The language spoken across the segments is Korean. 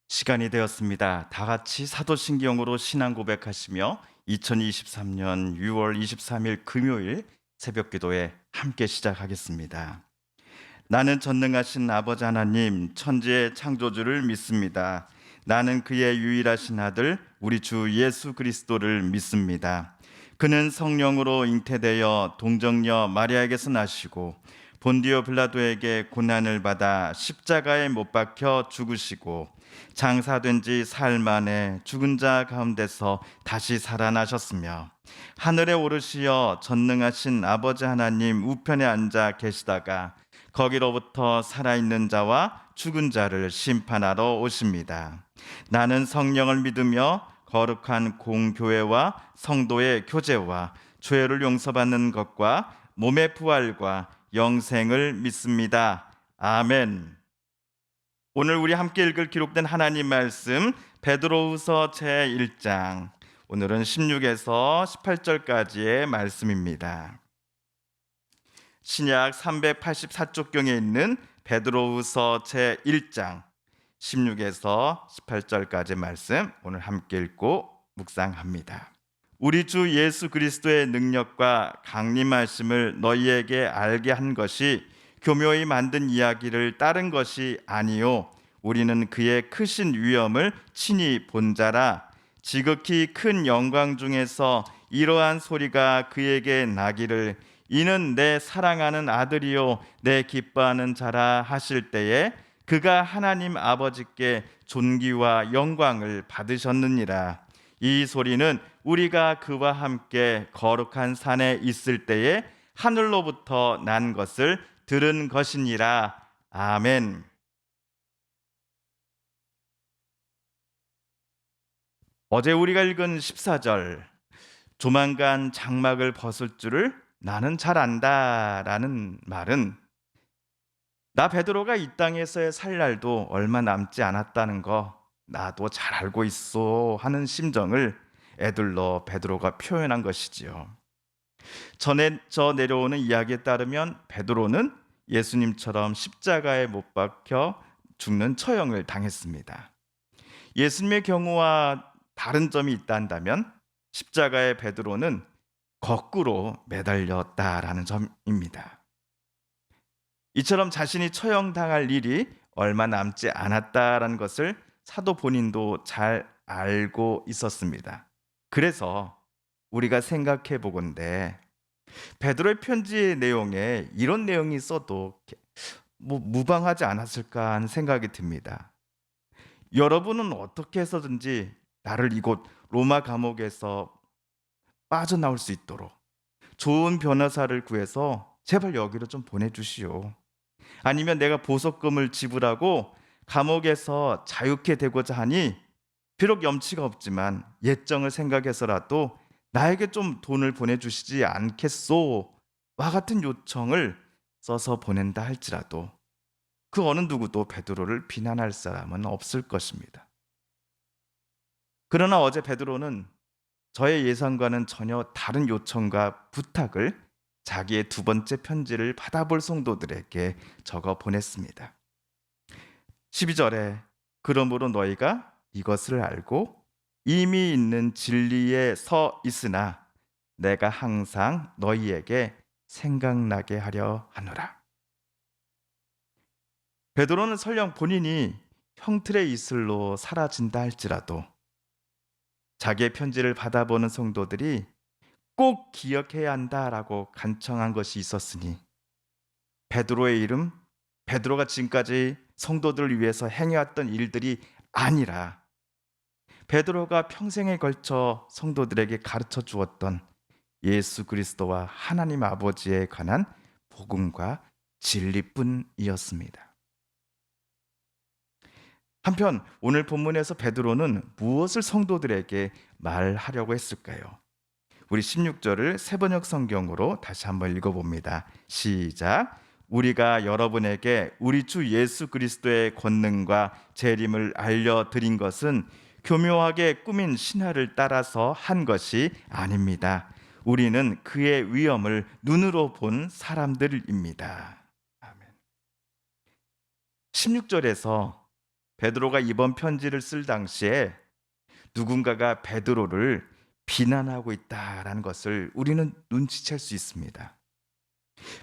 시간이 되었습니다. 다 같이 사도신경으로 신앙 고백하시며 2023년 6월 23일 금요일 새벽 기도에 함께 시작하겠습니다. 나는 전능하신 아버지 하나님, 천지의 창조주를 믿습니다. 나는 그의 유일하신 아들, 우리 주 예수 그리스도를 믿습니다. 그는 성령으로 잉태되어 동정녀 마리아에게서 나시고 본디오 빌라도에게 고난을 받아 십자가에 못 박혀 죽으시고 장사된 지 사흘 만에 죽은 자 가운데서 다시 살아나셨으며 하늘에 오르시어 전능하신 아버지 하나님 우편에 앉아 계시다가 거기로부터 살아있는 자와 죽은 자를 심판하러 오십니다. 나는 성령을 믿으며 거룩한 공교회와 성도의 교제와 죄를 용서받는 것과 몸의 부활과 영생을 믿습니다. 아멘. 오늘 우리 함께 읽을 기록된 하나님 말씀 베드로후서 제1장, 오늘은 16에서 18절까지의 말씀입니다. 신약 384쪽경에 있는 베드로후서 제1장 16에서 18절까지 말씀 오늘 함께 읽고 묵상합니다. 우리 주 예수 그리스도의 능력과 강림하심을 너희에게 알게 한 것이 교묘히 만든 이야기를 따른 것이 아니요 우리는 그의 크신 위엄을 친히 본 자라. 지극히 큰 영광 중에서 이러한 소리가 그에게 나기를 이는 내 사랑하는 아들이요 내 기뻐하는 자라 하실 때에 그가 하나님 아버지께 존귀와 영광을 받으셨느니라. 이 소리는 우리가 그와 함께 거룩한 산에 있을 때에 하늘로부터 난 것을 들은 것이니라. 아멘. 어제 우리가 읽은 14절, 조만간 장막을 벗을 줄을 나는 잘 안다라는 말은 나 베드로가 이 땅에서의 살 날도 얼마 남지 않았다는 거 나도 잘 알고 있어 하는 심정을 에둘러 베드로가 표현한 것이지요. 저 내려오는 이야기에 따르면 베드로는 예수님처럼 십자가에 못 박혀 죽는 처형을 당했습니다. 예수님의 경우와 다른 점이 있다 한다면 십자가에 베드로는 거꾸로 매달렸다라는 점입니다. 이처럼 자신이 처형당할 일이 얼마 남지 않았다라는 것을 사도 본인도 잘 알고 있었습니다. 그래서 우리가 생각해 보건대 베드로의 편지의 내용에 이런 내용이 있어도 무방하지 않았을까 하는 생각이 듭니다. 여러분은 어떻게 해서든지 나를 이곳 로마 감옥에서 빠져나올 수 있도록 좋은 변호사를 구해서 제발 여기로 좀 보내주시오. 아니면 내가 보석금을 지불하고 감옥에서 자유케 되고자 하니 비록 염치가 없지만 예정을 생각해서라도 나에게 좀 돈을 보내주시지 않겠소? 와 같은 요청을 써서 보낸다 할지라도 그 어느 누구도 베드로를 비난할 사람은 없을 것입니다. 그러나 어제 베드로는 저의 예상과는 전혀 다른 요청과 부탁을 자기의 두 번째 편지를 받아볼 성도들에게 적어 보냈습니다. 12절에 그러므로 너희가 이것을 알고 이미 있는 진리에 서 있으나 내가 항상 너희에게 생각나게 하려 하노라. 베드로는 설령 본인이 형틀의 이슬로 사라진다 할지라도 자기의 편지를 받아보는 성도들이 꼭 기억해야 한다라고 간청한 것이 있었으니 베드로의 이름, 베드로가 지금까지 성도들을 위해서 행해왔던 일들이 아니라 베드로가 평생에 걸쳐 성도들에게 가르쳐 주었던 예수 그리스도와 하나님 아버지에 관한 복음과 진리뿐이었습니다. 한편 오늘 본문에서 베드로는 무엇을 성도들에게 말하려고 했을까요? 우리 16절을 세번역 성경으로 다시 한번 읽어봅니다. 시작. 우리가 여러분에게 우리 주 예수 그리스도의 권능과 재림을 알려드린 것은 교묘하게 꾸민 신화를 따라서 한 것이 아닙니다. 우리는 그의 위엄을 눈으로 본 사람들입니다. 아멘. 16절에서 베드로가 이번 편지를 쓸 당시에 누군가가 베드로를 비난하고 있다라는 것을 우리는 눈치챌 수 있습니다.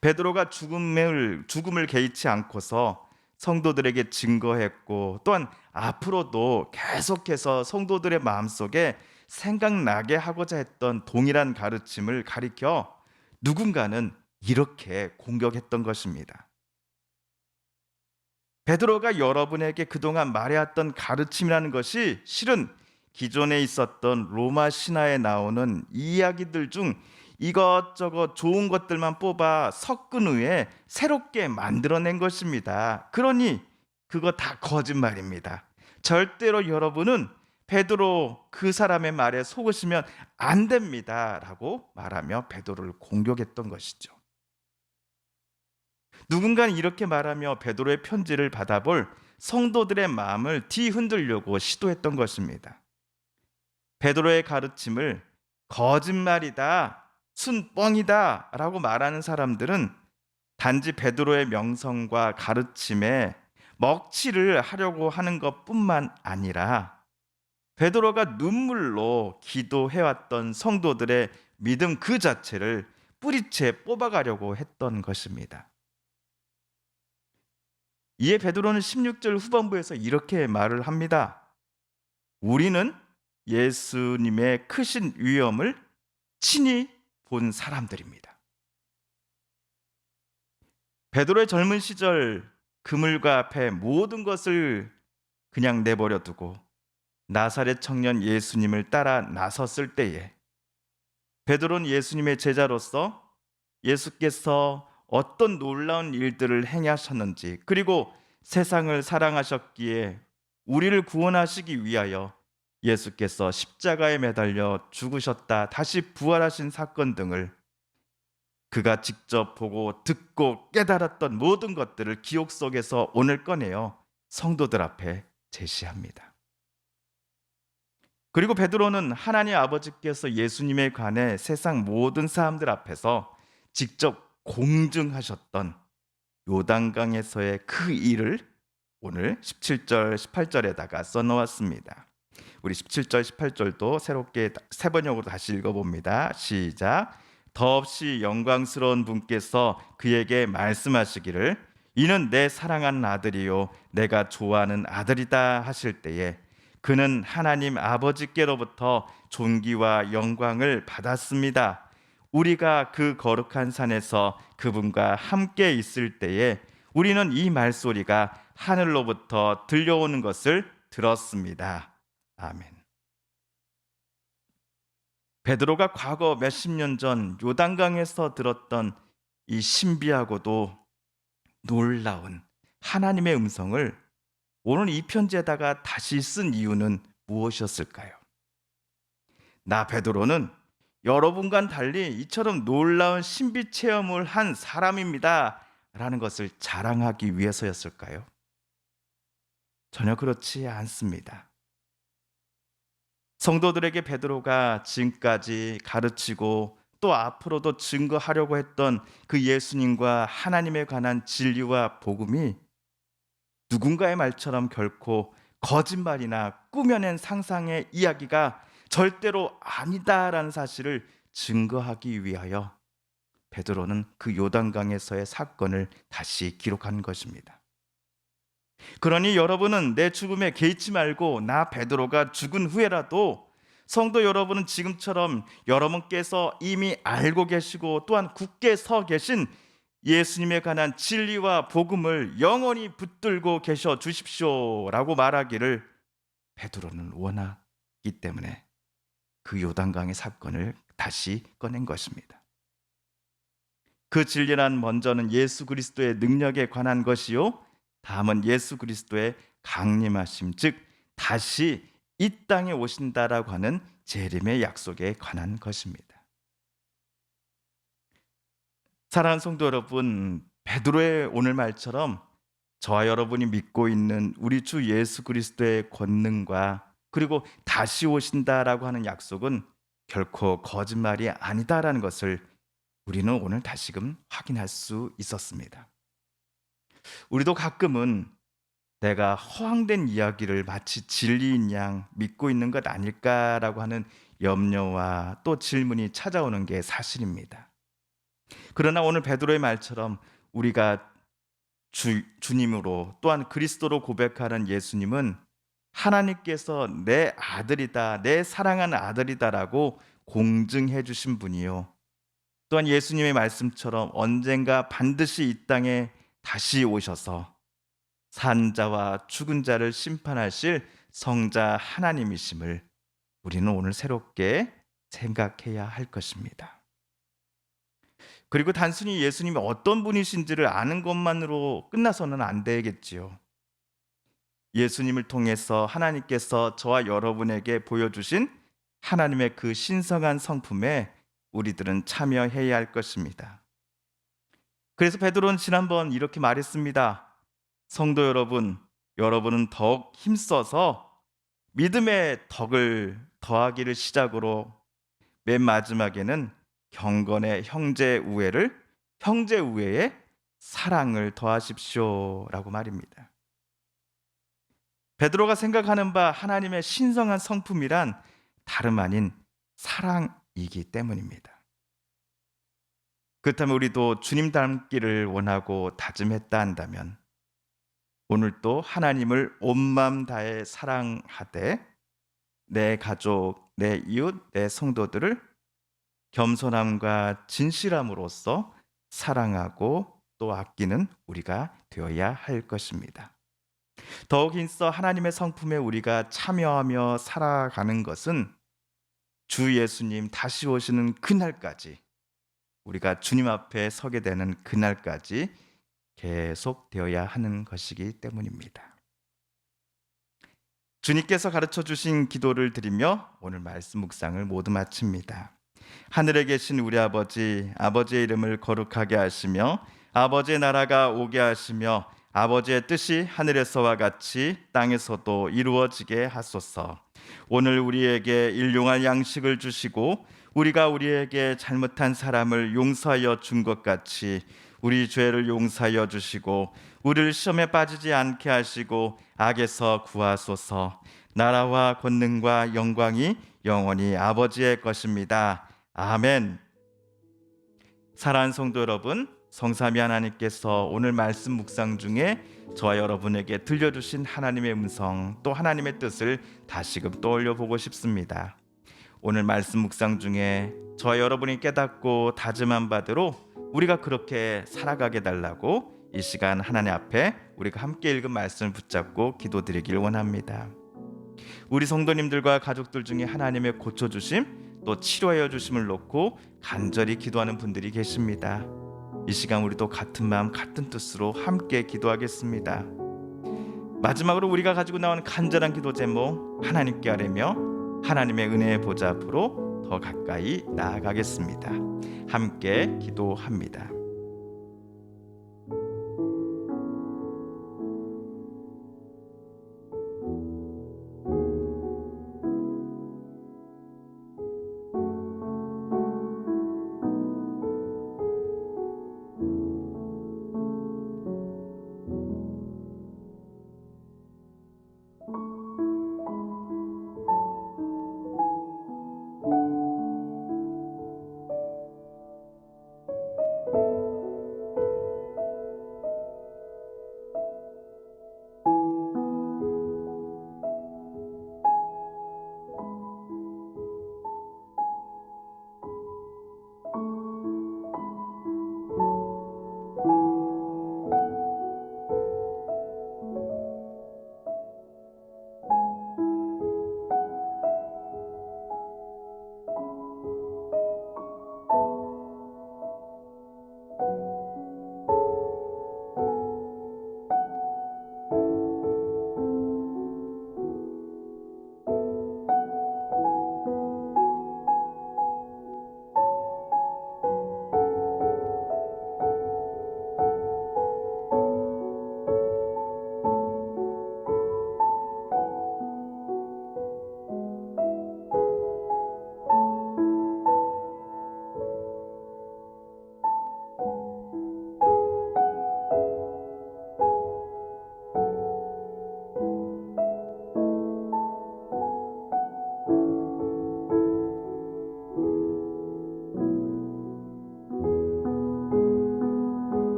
베드로가 죽음을 개의치 않고서 성도들에게 증거했고, 또한 앞으로도 계속해서 성도들의 마음속에 생각나게 하고자 했던 동일한 가르침을 가리켜 누군가는 이렇게 공격했던 것입니다. 베드로가 여러분에게 그동안 말해왔던 가르침이라는 것이 실은 기존에 있었던 로마 신화에 나오는 이야기들 중 이것저것 좋은 것들만 뽑아 섞은 후에 새롭게 만들어낸 것입니다. 그러니 그거 다 거짓말입니다. 절대로 여러분은 베드로 그 사람의 말에 속으시면 안 됩니다라고 말하며 베드로를 공격했던 것이죠. 누군가는 이렇게 말하며 베드로의 편지를 받아볼 성도들의 마음을 뒤흔들려고 시도했던 것입니다. 베드로의 가르침을 거짓말이다, 순뻥이다 라고 말하는 사람들은 단지 베드로의 명성과 가르침에 먹칠을 하려고 하는 것뿐만 아니라 베드로가 눈물로 기도해왔던 성도들의 믿음 그 자체를 뿌리채 뽑아가려고 했던 것입니다. 이에 베드로는 16절 후반부에서 이렇게 말을 합니다. 우리는 예수님의 크신 위엄을 친히 본 사람들입니다. 베드로의 젊은 시절 그물과 앞에 모든 것을 그냥 내버려 두고 나사렛 청년 예수님을 따라 나섰을 때에 베드로는 예수님의 제자로서 예수께서 어떤 놀라운 일들을 행하셨는지, 그리고 세상을 사랑하셨기에 우리를 구원하시기 위하여 예수께서 십자가에 매달려 죽으셨다 다시 부활하신 사건 등을 그가 직접 보고 듣고 깨달았던 모든 것들을 기억 속에서 오늘 꺼내어 성도들 앞에 제시합니다. 그리고 베드로는 하나님 아버지께서 예수님에 관해 세상 모든 사람들 앞에서 직접 공증하셨던 요단강에서의 그 일을 오늘 17절, 18절에다가 써놓았습니다. 우리 17절, 18절도 새롭게 세 번역으로 다시 읽어봅니다. 시작. 더없이 영광스러운 분께서 그에게 말씀하시기를 이는 내 사랑하는 아들이요 내가 좋아하는 아들이다 하실 때에 그는 하나님 아버지께로부터 존귀와 영광을 받았습니다. 우리가 그 거룩한 산에서 그분과 함께 있을 때에 우리는 이 말소리가 하늘로부터 들려오는 것을 들었습니다. 아멘. 베드로가 과거 몇십 년 전 요단강에서 들었던 이 신비하고도 놀라운 하나님의 음성을 오늘 이 편지에다가 다시 쓴 이유는 무엇이었을까요? 나 베드로는 여러분과는 달리 이처럼 놀라운 신비 체험을 한 사람입니다 라는 것을 자랑하기 위해서였을까요? 전혀 그렇지 않습니다. 성도들에게 베드로가 지금까지 가르치고 또 앞으로도 증거하려고 했던 그 예수님과 하나님에 관한 진리와 복음이 누군가의 말처럼 결코 거짓말이나 꾸며낸 상상의 이야기가 절대로 아니다라는 사실을 증거하기 위하여 베드로는 그 요단강에서의 사건을 다시 기록한 것입니다. 그러니 여러분은 내 죽음에 개의치 말고 나 베드로가 죽은 후에라도 성도 여러분은 지금처럼 여러분께서 이미 알고 계시고 또한 굳게 서 계신 예수님에 관한 진리와 복음을 영원히 붙들고 계셔 주십시오라고 말하기를 베드로는 원하기 때문에 그 요단강의 사건을 다시 꺼낸 것입니다. 그 진리란 먼저는 예수 그리스도의 능력에 관한 것이요 다음은 예수 그리스도의 강림하심, 즉 다시 이 땅에 오신다라고 하는 재림의 약속에 관한 것입니다. 사랑하는 성도 여러분, 베드로의 오늘 말처럼 저와 여러분이 믿고 있는 우리 주 예수 그리스도의 권능과 그리고 다시 오신다라고 하는 약속은 결코 거짓말이 아니다라는 것을 우리는 오늘 다시금 확인할 수 있었습니다. 우리도 가끔은 내가 허황된 이야기를 마치 진리인 양 믿고 있는 것 아닐까라고 하는 염려와 또 질문이 찾아오는 게 사실입니다. 그러나 오늘 베드로의 말처럼 우리가 주님으로 또한 그리스도로 고백하는 예수님은 하나님께서 내 아들이다, 내 사랑하는 아들이다라고 공증해 주신 분이요. 또한 예수님의 말씀처럼 언젠가 반드시 이 땅에 다시 오셔서 산 자와 죽은 자를 심판하실 성자 하나님이심을 우리는 오늘 새롭게 생각해야 할 것입니다. 그리고 단순히 예수님이 어떤 분이신지를 아는 것만으로 끝나서는 안 되겠지요. 예수님을 통해서 하나님께서 저와 여러분에게 보여주신 하나님의 그 신성한 성품에 우리들은 참여해야 할 것입니다. 그래서 베드로는 지난번 이렇게 말했습니다. 성도 여러분, 여러분은 더욱 힘써서 믿음의 덕을 더하기를 시작으로 맨 마지막에는 경건의 형제 우애에 사랑을 더하십시오라고 말입니다. 베드로가 생각하는 바 하나님의 신성한 성품이란 다름 아닌 사랑이기 때문입니다. 그렇다면 우리도 주님 닮기를 원하고 다짐했다 한다면 오늘도 하나님을 온 마음 다해 사랑하되 내 가족, 내 이웃, 내 성도들을 겸손함과 진실함으로써 사랑하고 또 아끼는 우리가 되어야 할 것입니다. 더욱 힘써 하나님의 성품에 우리가 참여하며 살아가는 것은 주 예수님 다시 오시는 그날까지 우리가 주님 앞에 서게 되는 그날까지 계속되어야 하는 것이기 때문입니다. 주님께서 가르쳐 주신 기도를 드리며 오늘 말씀 묵상을 모두 마칩니다. 하늘에 계신 우리 아버지, 아버지의 이름을 거룩하게 하시며 아버지의 나라가 오게 하시며 아버지의 뜻이 하늘에서와 같이 땅에서도 이루어지게 하소서. 오늘 우리에게 일용할 양식을 주시고 우리가 우리에게 잘못한 사람을 용서하여 준 것 같이 우리 죄를 용서하여 주시고 우리를 시험에 빠지지 않게 하시고 악에서 구하소서. 나라와 권능과 영광이 영원히 아버지의 것입니다. 아멘. 사랑하는 성도 여러분, 성삼위 하나님께서 오늘 말씀 묵상 중에 저와 여러분에게 들려주신 하나님의 음성 또 하나님의 뜻을 다시금 떠올려 보고 싶습니다. 오늘 말씀 묵상 중에 저와 여러분이 깨닫고 다짐한 바대로 우리가 그렇게 살아가게 달라고 이 시간 하나님 앞에 우리가 함께 읽은 말씀을 붙잡고 기도드리길 원합니다. 우리 성도님들과 가족들 중에 하나님의 고쳐주심 또 치료하여 주심을 놓고 간절히 기도하는 분들이 계십니다. 이 시간 우리도 같은 마음 같은 뜻으로 함께 기도하겠습니다. 마지막으로 우리가 가지고 나오는 간절한 기도 제목 하나님께 아뢰며 하나님의 은혜의 보좌 앞으로 더 가까이 나아가겠습니다. 함께 기도합니다.